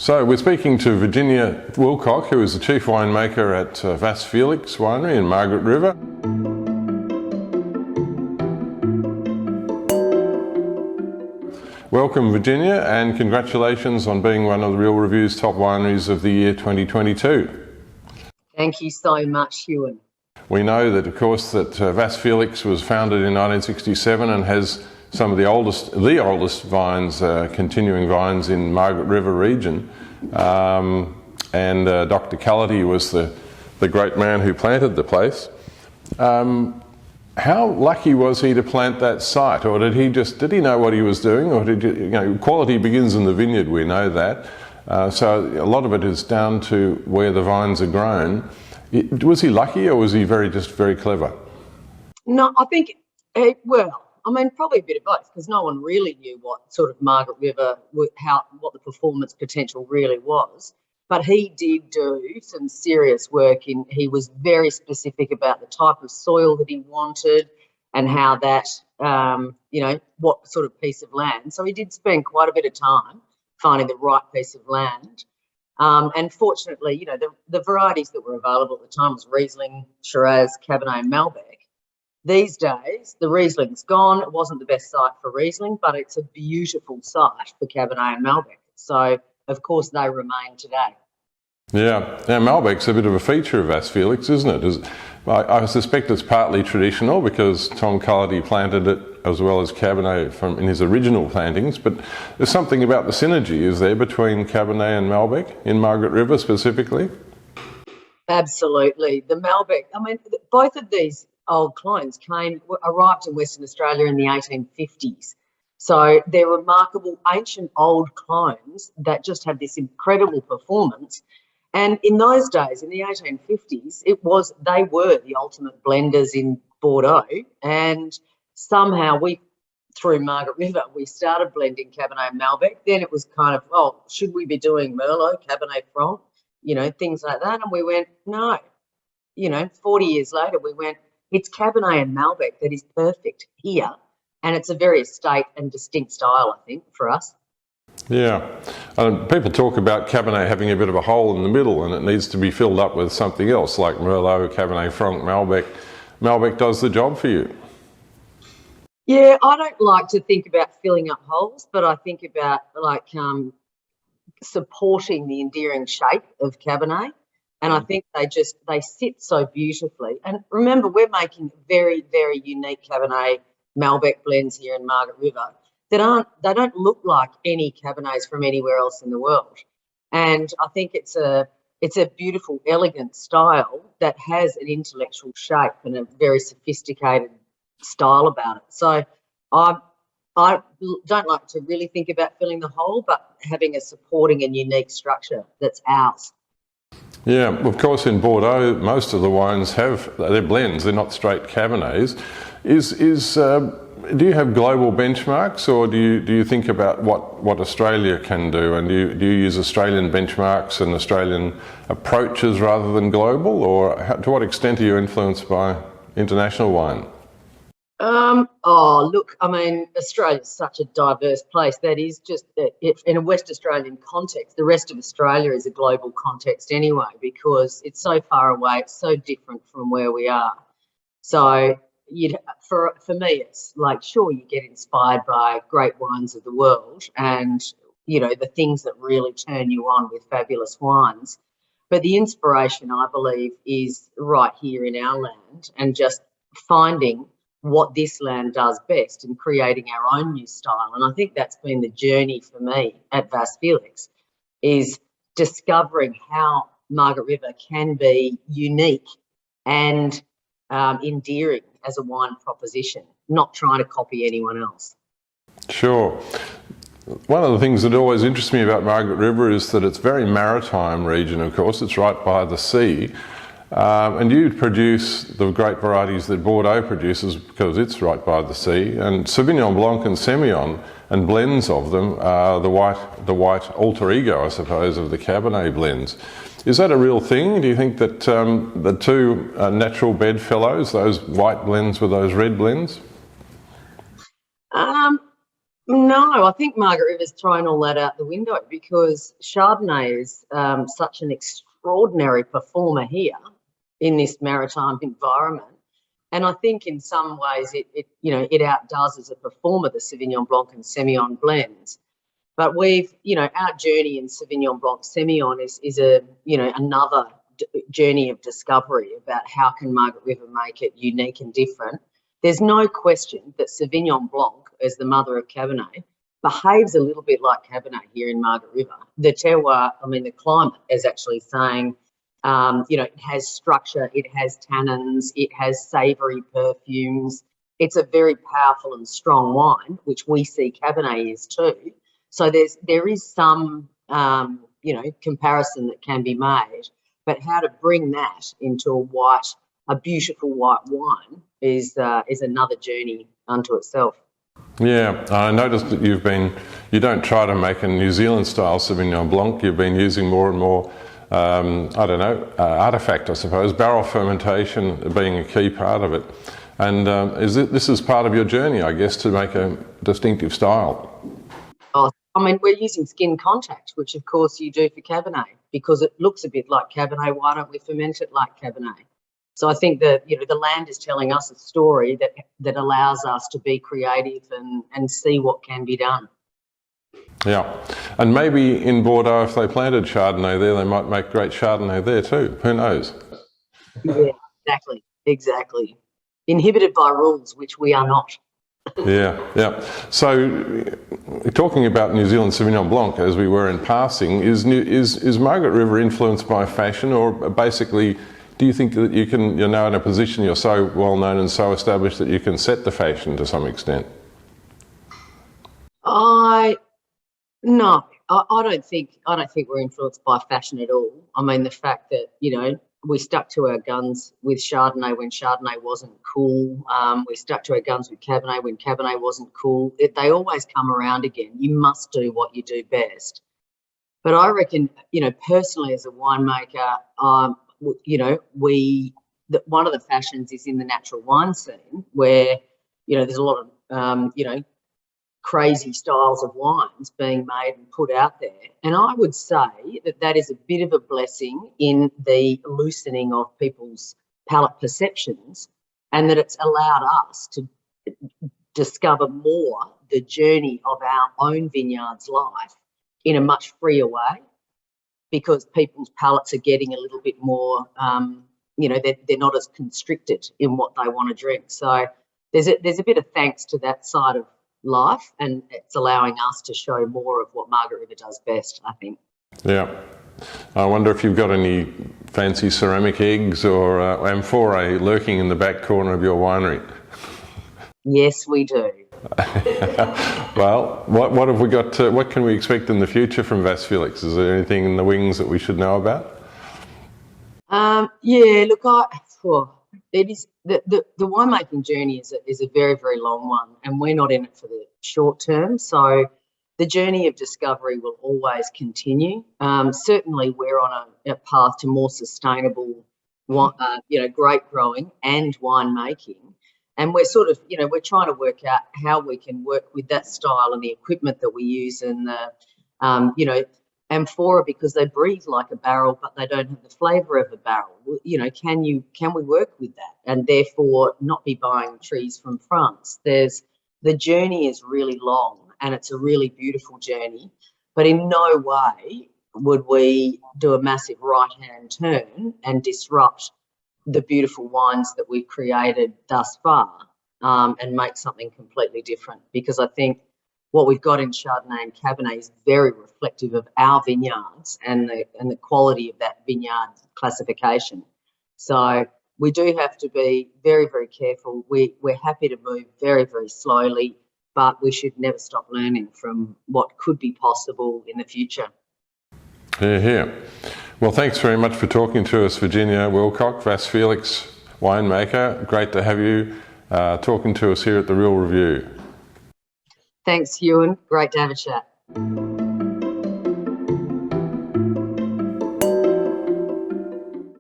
So we're speaking to Virginia Wilcox, who is the chief winemaker at Vasse Felix Winery in Margaret River. Welcome, Virginia, and congratulations on being one of the Real Review's top wineries of the year 2022. Thank you so much, Huon. We know that, of course, that Vasse Felix was founded in 1967 and has some of the oldest vines, continuing vines in Margaret River region. Dr. Cullity was the great man who planted the place. How lucky was he to plant that site, or did he know what he was doing, or quality begins in the vineyard, we know that. So a lot of it is down to where the vines are grown. Was he lucky, or was he very clever? No, I think, probably a bit of both, because no one really knew what sort of Margaret River, what the performance potential really was. But he did do some serious work he was very specific about the type of soil that he wanted and how that, what sort of piece of land. So he did spend quite a bit of time finding the right piece of land. And fortunately, the varieties that were available at the time was Riesling, Shiraz, Cabernet and Malbec. These days, the Riesling's gone. It wasn't the best site for Riesling, but it's a beautiful site for Cabernet and Malbec. So, of course, they remain today. Yeah, Malbec's a bit of a feature of Vasse Felix, isn't it? I suspect it's partly traditional because Tom Cullity planted it as well as Cabernet in his original plantings, but there's something about the synergy, is there, between Cabernet and Malbec in Margaret River specifically? Absolutely. The Malbec, both of these old clones arrived in Western Australia in the 1850s. So they're remarkable ancient old clones that just have this incredible performance. And in those days, in the 1850s, they were the ultimate blenders in Bordeaux. And somehow through Margaret River, we started blending Cabernet and Malbec. Then it was kind of, should we be doing Merlot, Cabernet Franc, things like that. And we went, no. 40 years later, we went, it's Cabernet and Malbec that is perfect here. And it's a very estate and distinct style, I think, for us. Yeah. People talk about Cabernet having a bit of a hole in the middle and it needs to be filled up with something else like Merlot, Cabernet Franc, Malbec. Malbec does the job for you. Yeah, I don't like to think about filling up holes, but I think about supporting the endearing shape of Cabernet. And I think they sit so beautifully. And remember, we're making very, very unique Cabernet Malbec blends here in Margaret River they don't look like any Cabernets from anywhere else in the world. And I think it's a beautiful, elegant style that has an intellectual shape and a very sophisticated style about it. So I don't like to really think about filling the hole, but having a supporting and unique structure that's ours. Yeah, of course, in Bordeaux, most of the wines they're blends, they're not straight Cabernets. Do you have global benchmarks, or do you think about what Australia can do, and do you use Australian benchmarks and Australian approaches rather than global, or to what extent are you influenced by international wine? Australia's such a diverse place. That is just, in a West Australian context, the rest of Australia is a global context anyway, because it's so far away, it's so different from where we are. So for me, it's like, sure, you get inspired by great wines of the world and, the things that really turn you on with fabulous wines. But the inspiration, I believe, is right here in our land and just finding what this land does best and creating our own new style. And I think that's been the journey for me at Vasse Felix, is discovering how Margaret River can be unique and endearing as a wine proposition, not trying to copy anyone else. Sure. One of the things that always interests me about Margaret River is that it's a very maritime region, of course. It's right by the sea. And you produce the great varieties that Bordeaux produces because it's right by the sea. And Sauvignon Blanc and Semillon and blends of them are the white alter ego, I suppose, of the Cabernet blends. Is that a real thing? Do you think that the two natural bedfellows, those white blends with those red blends? No, I think Margaret River's thrown all that out the window because Chardonnay is such an extraordinary performer here in this maritime environment. And I think in some ways it outdoes as a performer the Sauvignon Blanc and Semillon blends. But our journey in Sauvignon Blanc Semillon is another journey of discovery about how can Margaret River make it unique and different. There's no question that Sauvignon Blanc, as the mother of Cabernet, behaves a little bit like Cabernet here in Margaret River. The terroir, the climate is actually saying, it has structure, it has tannins, it has savoury perfumes. It's a very powerful and strong wine, which we see Cabernet is too. So there is some, comparison that can be made, but how to bring that into a beautiful white wine is another journey unto itself. Yeah, I noticed that you don't try to make a New Zealand style Sauvignon Blanc. You've been using more and more, artifact, I suppose, barrel fermentation being a key part of it. And this is part of your journey, I guess, to make a distinctive style. Oh, we're using skin contact, which of course you do for Cabernet because it looks a bit like Cabernet. Why don't we ferment it like Cabernet? So I think that the land is telling us a story that allows us to be creative and see what can be done. Yeah, and maybe in Bordeaux, if they planted Chardonnay there, they might make great Chardonnay there too. Who knows? Yeah, exactly. Inhibited by rules, which we are not. Yeah. So, talking about New Zealand Sauvignon Blanc, as we were in passing, is Margaret River influenced by fashion, or basically, do you think that you're now in a position, you're so well known and so established that you can set the fashion to some extent? I don't think we're influenced by fashion at all. The fact that we stuck to our guns with Chardonnay when Chardonnay wasn't cool. We stuck to our guns with Cabernet when Cabernet wasn't cool. They always come around again. You must do what you do best. But I reckon, personally as a winemaker, one of the fashions is in the natural wine scene where, there's a lot of, crazy styles of wines being made and put out there. And I would say that is a bit of a blessing in the loosening of people's palate perceptions, and that it's allowed us to discover more the journey of our own vineyard's life in a much freer way, because people's palates are getting a little bit more, they're not as constricted in what they want to drink. So there's a bit of thanks to that side of life, and it's allowing us to show more of what Margaret River does best, I think. Yeah. I wonder if you've got any fancy ceramic eggs or amphorae lurking in the back corner of your winery. Yes, we do. Well, what have we got? What can we expect in the future from Vasse Felix? Is there anything in the wings that we should know about? It is the winemaking journey is a very, very long one, and we're not in it for the short term. So the journey of discovery will always continue. Certainly, we're on a path to more sustainable, grape growing and winemaking. And we're we're trying to work out how we can work with that style and the equipment that we use and the, amphora, because they breathe like a barrel, but they don't have the flavour of a barrel. Can we work with that and therefore not be buying trees from France? The journey is really long and it's a really beautiful journey, but in no way would we do a massive right-hand turn and disrupt the beautiful wines that we've created thus far, and make something completely different, because I think what we've got in Chardonnay and Cabernet is very reflective of our vineyards and the quality of that vineyard classification. So we do have to be very, very careful. We're happy to move very, very slowly, but we should never stop learning from what could be possible in the future. Yeah. Well, thanks very much for talking to us, Virginia Wilcox, Vasse Felix winemaker. Great to have you talking to us here at The Real Review. Thanks, Huon. Great to have a chat.